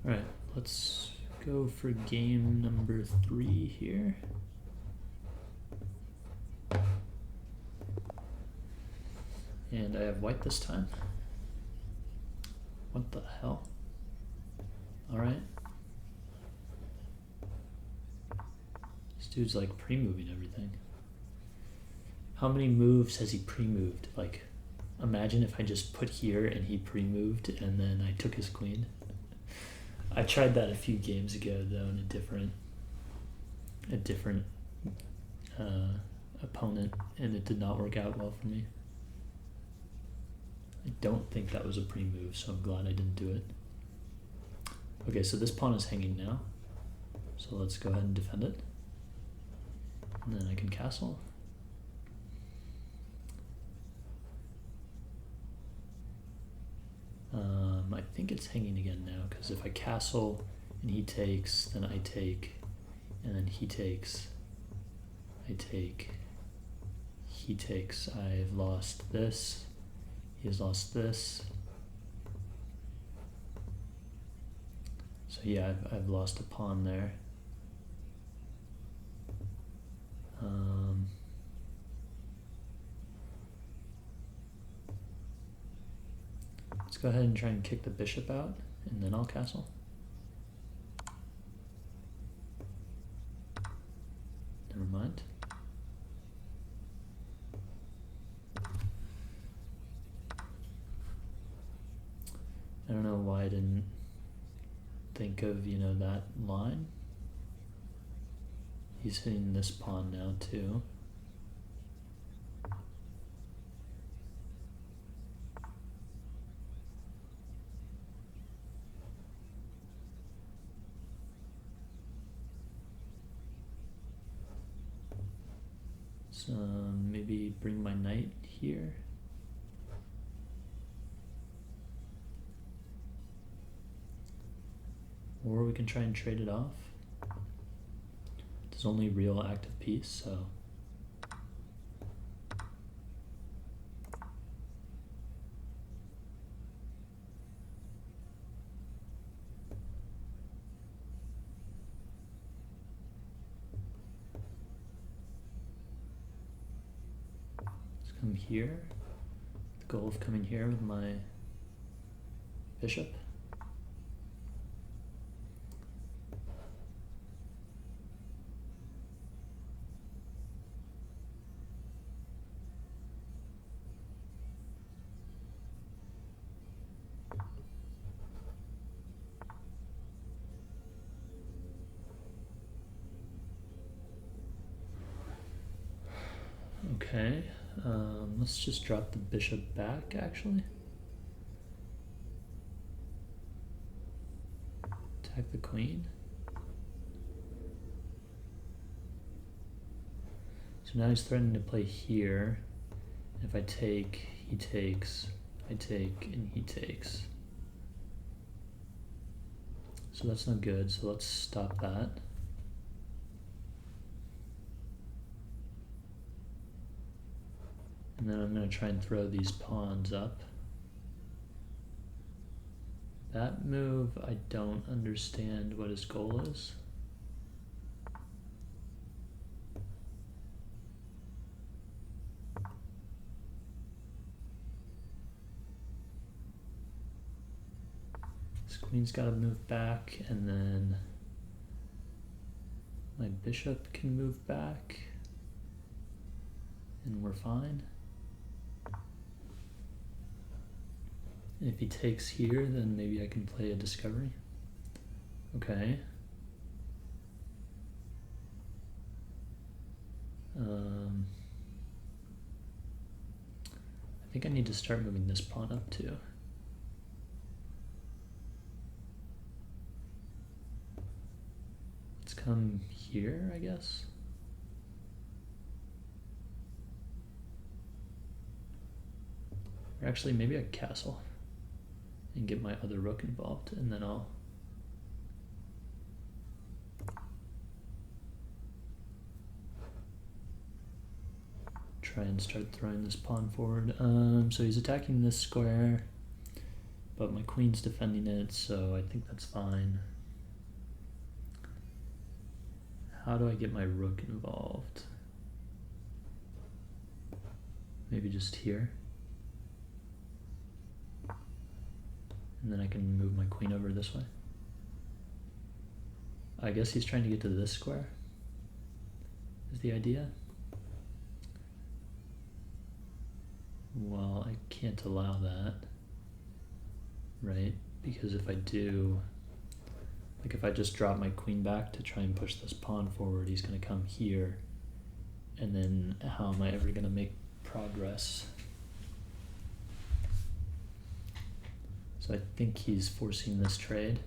All right, let's go for game number 3 here. And I have white this time. What the hell? All right. This dude's like pre-moving everything. How many moves has he pre-moved? Like, imagine if I just put here and he pre-moved and then I took his queen. I tried that a few games ago though in a different opponent, and it did not work out well for me. I don't think that was a pre-move, so I'm glad I didn't do it. Okay, so this pawn is hanging now. So let's go ahead and defend it. And then I can castle. I think it's hanging again now, because if I castle and he takes, then I take, and then he takes, I take, he takes. I've lost this. He has lost this. So yeah, I've lost a pawn there. Let's go ahead and try and kick the bishop out, and then I'll castle. Never mind. I don't know why I didn't think of, that line. He's hitting this pawn now too. So maybe bring my knight here. Or we can try and trade it off. There's only real active piece, so. Let's come here. The goal of coming here with my bishop. Okay, let's just drop the bishop back, actually. Attack the queen. So now he's threatening to play here. If I take, he takes, I take, and he takes. So that's not good, so let's stop that. And then I'm going to try and throw these pawns up. That move, I don't understand what his goal is. This queen's got to move back, and then my bishop can move back, and we're fine. If he takes here, then maybe I can play a discovery. Okay. I think I need to start moving this pawn up too. Let's come here, I guess. Or actually, maybe a castle and get my other rook involved, and then I'll try and start throwing this pawn forward. So he's attacking this square, But my queen's defending it, so I think that's fine. How do I get my rook involved? Maybe just here. And then I can move my queen over this way. I guess he's trying to get to this square, is the idea. Well, I can't allow that, right? Because if I do, like if I just drop my queen back to try and push this pawn forward, he's gonna come here, and then how am I ever gonna make progress? So I think he's forcing this trade.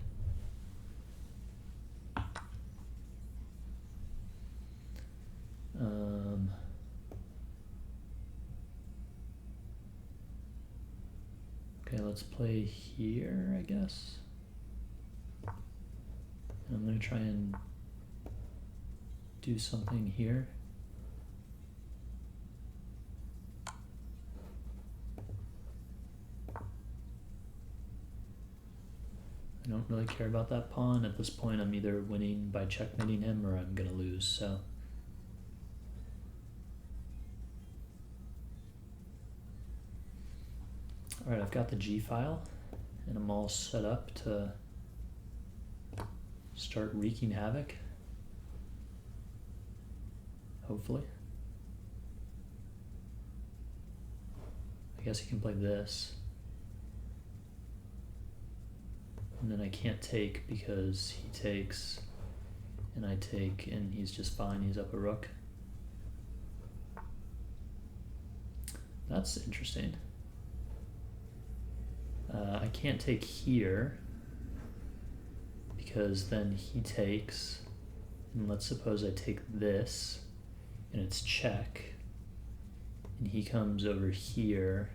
Okay, let's play here, I guess. And I'm gonna try and do something here. I don't really care about that pawn. At this point, I'm either winning by checkmating him or I'm gonna lose, so. All right, I've got the G file and I'm all set up to start wreaking havoc, hopefully. I guess he can play this. And then I can't take because he takes and I take and he's just fine, he's up a rook. That's interesting. I can't take here because then he takes, and let's suppose I take this and it's check and he comes over here.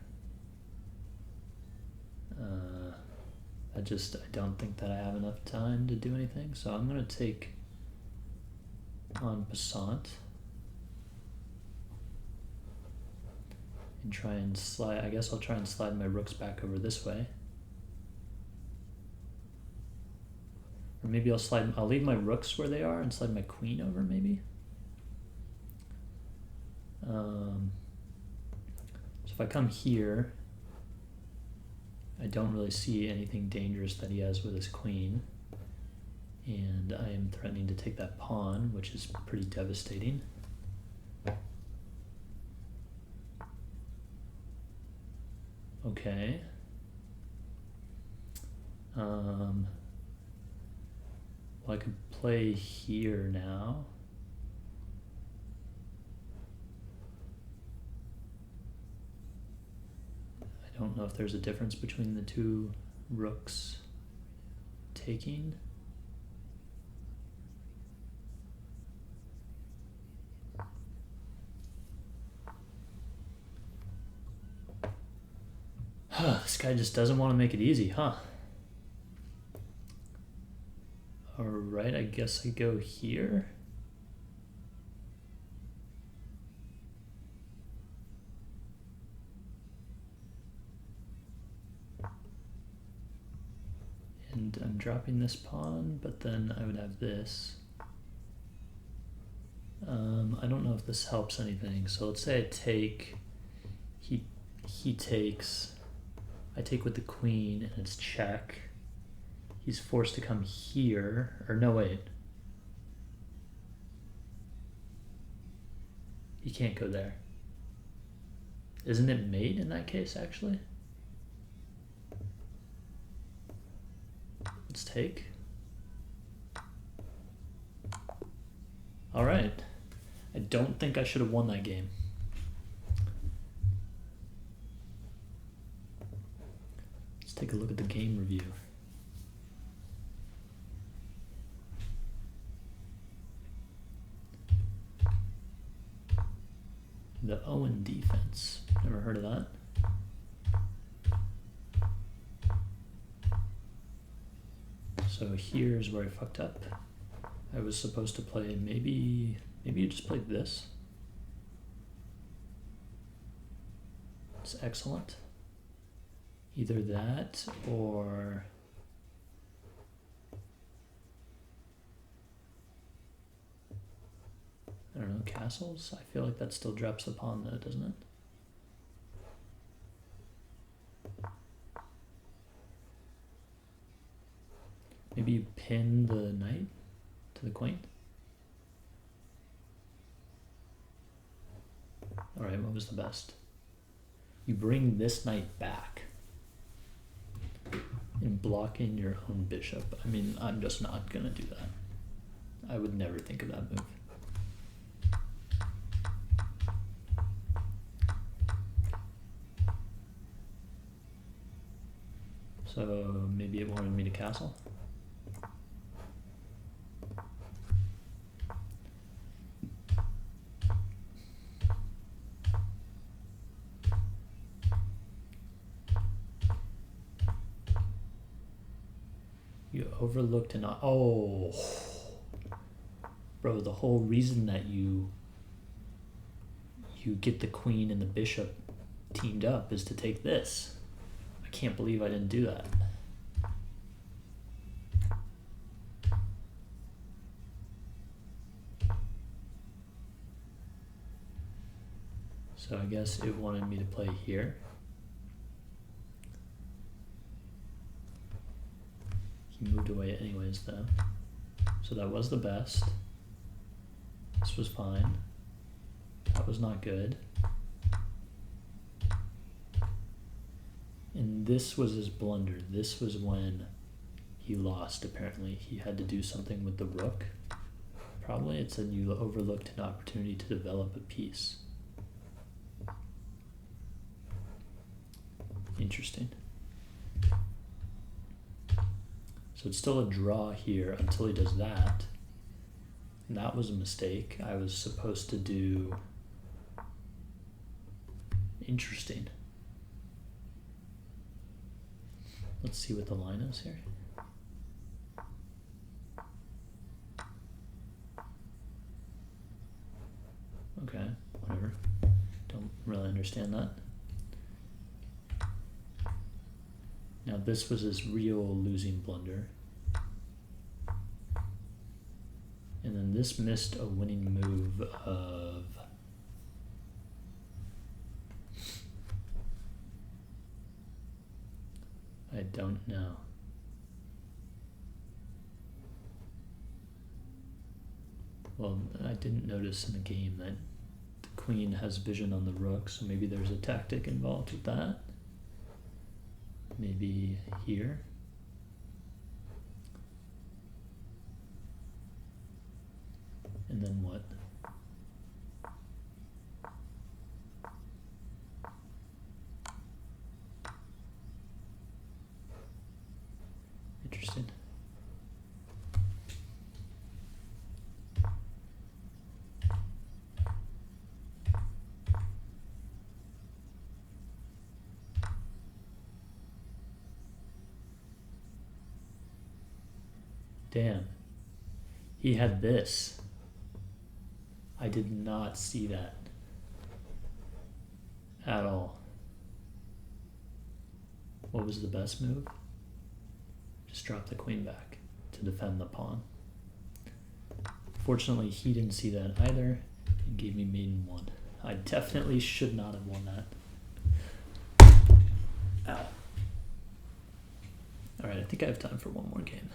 I don't think that I have enough time to do anything, so I'm going to take en passant and try and slide. I guess I'll try and slide my rooks back over this way. Or maybe I'll leave my rooks where they are and slide my queen over, maybe. So if I come here, I don't really see anything dangerous that he has with his queen. And I am threatening to take that pawn, which is pretty devastating. Okay. Well, I could play here now. I don't know if there's a difference between the two rooks taking. This guy just doesn't want to make it easy, huh? Alright, I guess I go here. And I'm dropping this pawn, but then I would have this. I don't know if this helps anything. So let's say I take, he takes, I take with the queen and it's check. He's forced to come here, or no, wait. He can't go there. Isn't it mate in that case, actually? Let's take. All right. I don't think I should have won that game. Let's take a look at the game review. The Owen defense. Never heard of that. So here's where I fucked up. I was supposed to play maybe you just played this. It's excellent. Either that or I don't know, castles? I feel like that still drops the pawn though, doesn't it? Maybe you pin the knight to the queen? Alright, what was the best? You bring this knight back and block in your own bishop. I mean, I'm just not gonna do that. I would never think of that move. So maybe it wanted me to castle. You overlooked an oh, bro. The whole reason that you get the queen and the bishop teamed up is to take this. I can't believe I didn't do that. So I guess it wanted me to play here. He moved away anyways though. So that was the best. This was fine. That was not good. And this was his blunder. This was when he lost, apparently. He had to do something with the rook. Probably it said you overlooked an opportunity to develop a piece. Interesting. So it's still a draw here until he does that. And that was a mistake. I was supposed to do... Interesting. Let's see what the line is here. Okay, whatever. Don't really understand that. Now this was his real losing blunder. And then this missed a winning move of... I don't know. Well, I didn't notice in the game that the queen has vision on the rook, so maybe there's a tactic involved with that. Maybe here. And then what? Interesting. Damn. He had this. I did not see that at all. What was the best move? Just drop the queen back to defend the pawn. Fortunately, he didn't see that either and gave me mate in one. I definitely should not have won that. Ow. Alright, I think I have time for one more game.